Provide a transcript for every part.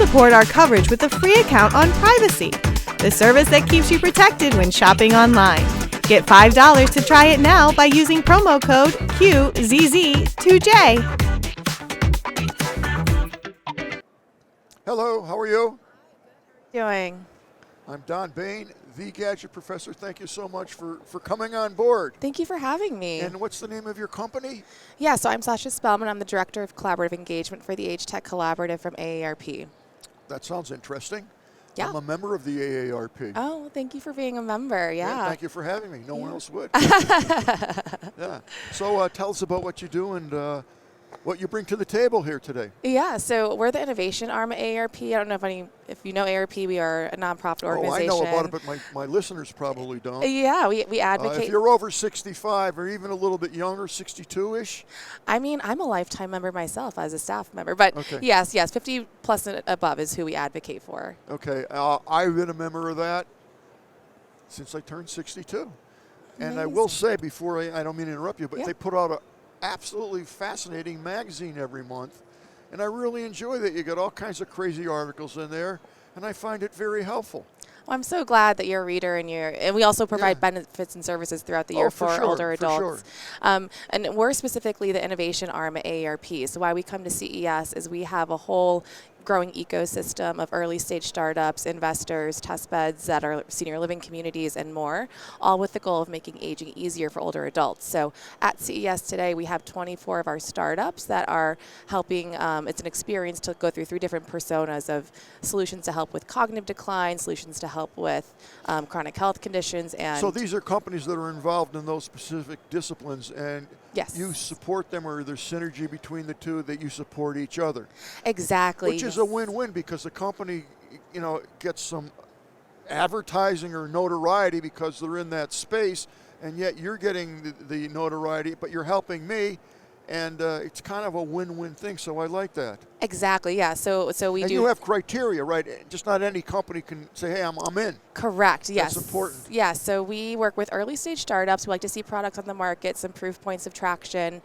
support our coverage with a free account on Privacy, the service that keeps you protected when shopping online. Get $5 to try it now by using promo code QZZ2J. Hello, how are you? Doing? I'm Don Baine, the Gadget Professor. Thank you so much for coming on board. Thank you for having me. And what's the name of your company? Yeah, so I'm Sasha Spellman. I'm the Director of Collaborative Engagement for the AgeTech Collaborative from AARP. That sounds interesting. Yeah. I'm a member of the AARP. Oh, thank you for being a member. Yeah. Thank you for having me. No one else would. Yeah. So tell us about what you do and what you bring to the table here today. Yeah, so we're the innovation arm at AARP. I don't know if you know AARP. We are a nonprofit organization. Oh, I know about it, but my listeners probably don't. Yeah, we advocate. If you're over 65 or even a little bit younger, 62-ish? I mean, I'm a lifetime member myself as a staff member. But okay. yes, 50 plus and above is who we advocate for. Okay, I've been a member of that since I turned 62. Amazing. And I will say before, I don't mean to interrupt you, but yeah. they put out a absolutely fascinating magazine every month, and I really enjoy that. You get all kinds of crazy articles in there, and I find it very helpful. Well, I'm so glad that you're a reader, and we also provide benefits and services throughout the year for older adults. Sure. And we're specifically the innovation arm at AARP. So why we come to CES is we have a whole growing ecosystem of early stage startups, investors, test beds that are senior living communities and more, all with the goal of making aging easier for older adults. So at CES today, we have 24 of our startups that are helping, it's an experience to go through 3 different personas of solutions to help with cognitive decline, solutions to help with chronic health conditions. And so these are companies that are involved in those specific disciplines, and yes. you support them, or there's synergy between the two that you support each other. Exactly. Which is a win-win, because the company, gets some advertising or notoriety because they're in that space, and yet you're getting the notoriety, but you're helping me, and it's kind of a win-win thing. So I like that. Exactly. Yeah. So we do. And you have criteria, right? Just not any company can say, "Hey, I'm in." Correct. Yes. That's important. Yeah. So we work with early stage startups. We like to see products on the market, some proof points of traction.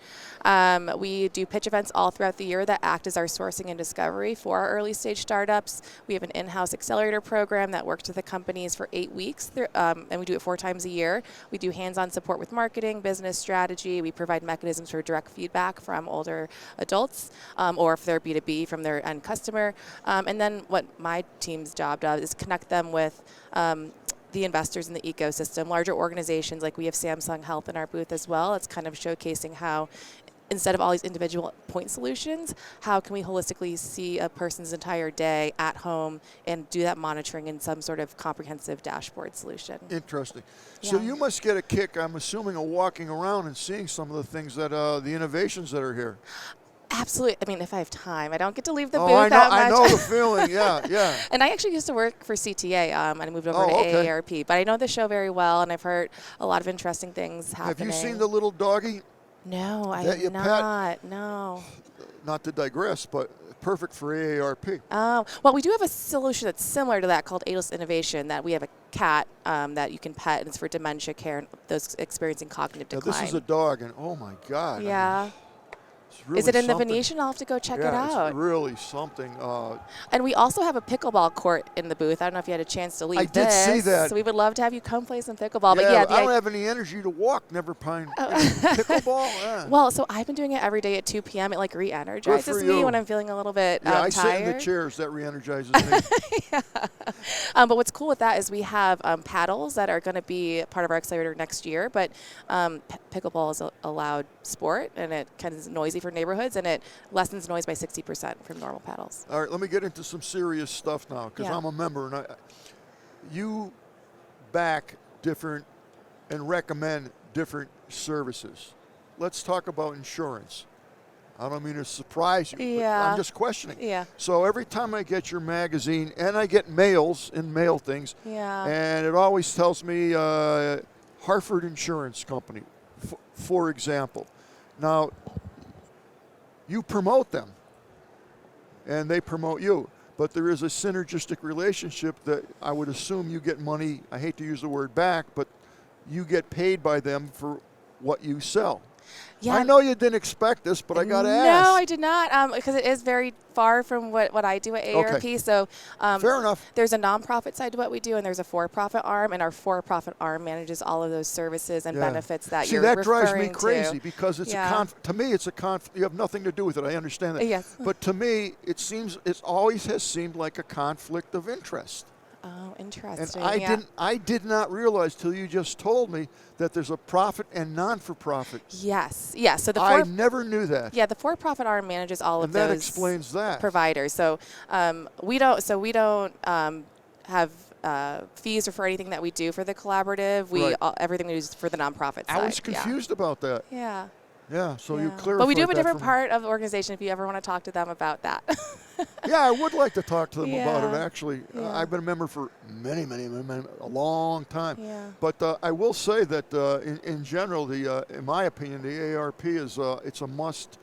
We do pitch events all throughout the year that act as our sourcing and discovery for our early stage startups. We have an in-house accelerator program that works with the companies for 8 weeks, and we do it 4 times a year. We do hands-on support with marketing, business strategy. We provide mechanisms for direct feedback from older adults, or if they're B2B, from their end customer. And then what my team's job does is connect them with the investors in the ecosystem, larger organizations. Like we have Samsung Health in our booth as well. It's kind of showcasing how, instead of all these individual point solutions, how can we holistically see a person's entire day at home and do that monitoring in some sort of comprehensive dashboard solution. Interesting. Yeah. So you must get a kick, I'm assuming, of walking around and seeing some of the things that, the innovations that are here. Absolutely. I mean, if I have time, I don't get to leave the booth I know, that much. I know the feeling. Yeah. And I actually used to work for CTA, and I moved over to okay. AARP. But I know the show very well, and I've heard a lot of interesting things happening. Have you seen the little doggy? No, I that have not. No. Not to digress, but perfect for AARP. Oh, well, we do have a solution that's similar to that called Ageless Innovation. That we have a cat that you can pet, and it's for dementia care and those experiencing cognitive decline. Now, this is a dog, and oh my God. Yeah. I mean, really is it in something. the Venetian? I'll have to go check it out. Yeah, it's really something. And we also have a pickleball court in the booth. I don't know if you had a chance to leave I did see that. So we would love to have you come play some pickleball. Yeah, but yeah, I don't have any energy to walk. Never mind. Pickleball? Yeah. Well, so I've been doing it every day at 2 p.m. It like re-energizes me when I'm feeling a little bit I tired. sit in the chairs. That re-energizes me. Yeah. But what's cool with that is we have paddles that are going to be part of our accelerator next year. But pickleball is a allowed sport, and it kind of is noisy for neighborhoods, and it lessens noise by 60% from normal paddles. All right, let me get into some serious stuff now, because I'm a member, and you back different and recommend different services. Let's talk about insurance. I don't mean to surprise you, but I'm just questioning. Yeah. So every time I get your magazine, and I get mail things, and it always tells me Hartford Insurance Company, for example. Now, you promote them, and they promote you. But there is a synergistic relationship that I would assume you get money, I hate to use the word back, but you get paid by them for what you sell. Yeah. I know you didn't expect this, but I got to ask. No, I did not, because it is very far from what I do at AARP. Okay. So fair enough. There's a nonprofit side to what we do, and there's a for-profit arm, and our for-profit arm manages all of those services and benefits that you're referring to. See, that drives me crazy because it's to me, it's a conflict. You have nothing to do with it. I understand that. Yes. But to me, it always has seemed like a conflict of interest. Oh, interesting. And I did not realize till you just told me that there's a profit and non-for-profit. Yes. So I never knew that. Yeah, the for-profit arm manages all of those. And that explains that. Providers. So we don't have fees or for anything that we do for the collaborative. Everything we do is for the nonprofit side. I was confused about that. Yeah. Yeah, so you clarified. But we do have a different part of the organization if you ever want to talk to them about that. Yeah, I would like to talk to them about it, actually. I've been a member for many, a long time. Yeah. But I will say that in general, in my opinion, the AARP is it's a must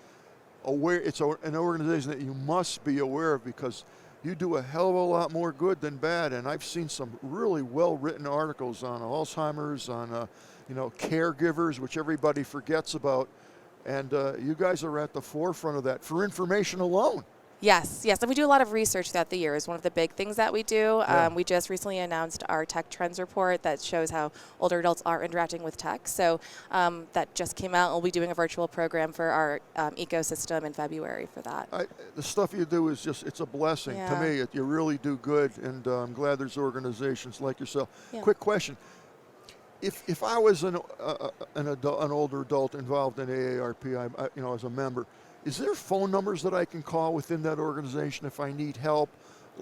aware. It's an organization that you must be aware of because you do a hell of a lot more good than bad. And I've seen some really well-written articles on Alzheimer's, on caregivers, which everybody forgets about. And you guys are at the forefront of that for information alone. Yes, and we do a lot of research throughout the year. It's one of the big things that we do. We just recently announced our tech trends report that shows how older adults are interacting with tech. So that just came out. We'll be doing a virtual program for our ecosystem in February for that. The stuff you do is it's a blessing to me. You really do good, and I'm glad there's organizations like yourself. Yeah. Quick question. If I was an older adult involved in AARP, as a member, is there phone numbers that I can call within that organization if I need help?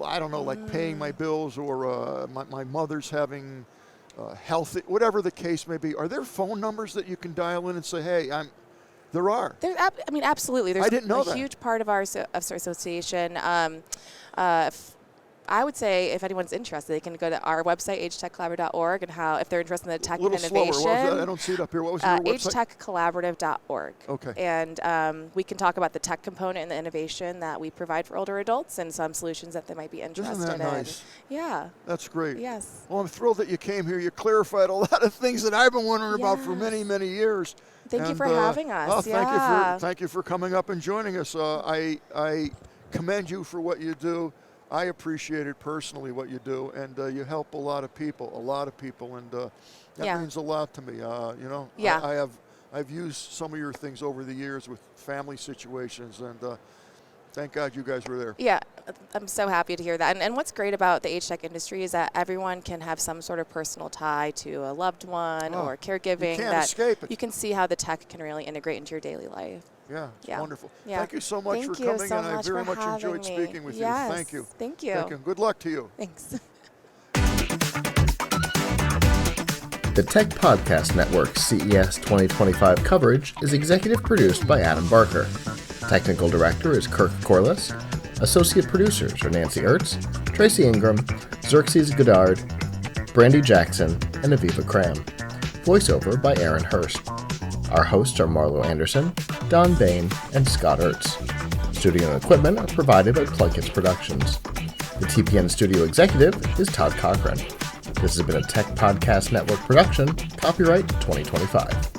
I don't know, like paying my bills or my mother's having health, whatever the case may be. Are there phone numbers that you can dial in and say, hey, there are? Absolutely. There's I didn't know a huge part of our association. I would say if anyone's interested, they can go to our website, AgeTechCollaborative.org, and if they're interested in the tech and innovation. Slower. What was that? I don't see it up here. What was your website? AgeTechCollaborative.org. Okay. And we can talk about the tech component and the innovation that we provide for older adults and some solutions that they might be interested in. Isn't that nice? Yeah. That's great. Yes. Well, I'm thrilled that you came here. You clarified a lot of things that I've been wondering about for many, many years. Thank you for having us. Oh, thank you for coming up and joining us. I commend you for what you do. I appreciate it personally, what you do, and you help a lot of people, and that means a lot to me. I've used some of your things over the years with family situations, and thank God you guys were there. Yeah, I'm so happy to hear that. And what's great about the age tech industry is that everyone can have some sort of personal tie to a loved one or caregiving. You can't escape it. You can see how the tech can really integrate into your daily life. Yeah, it's wonderful. Yeah. Thank you so much for coming, and I very much enjoyed speaking with you. Thank you. Thank you. Thank you. Good luck to you. Thanks. The Tech Podcast Network's CES 2025 coverage is executive produced by Adam Barker. Technical director is Kirk Corliss. Associate producers are Nancy Ertz, Tracy Ingram, Xerxes Goddard, Brandy Jackson, and Aviva Cram. Voiceover by Aaron Hurst. Our hosts are Marlo Anderson, Don Baine, and Scott Ertz. Studio and equipment are provided by PLUGHITZ Productions. The TPN studio executive is Todd Cochran. This has been a Tech Podcast Network production, copyright 2025.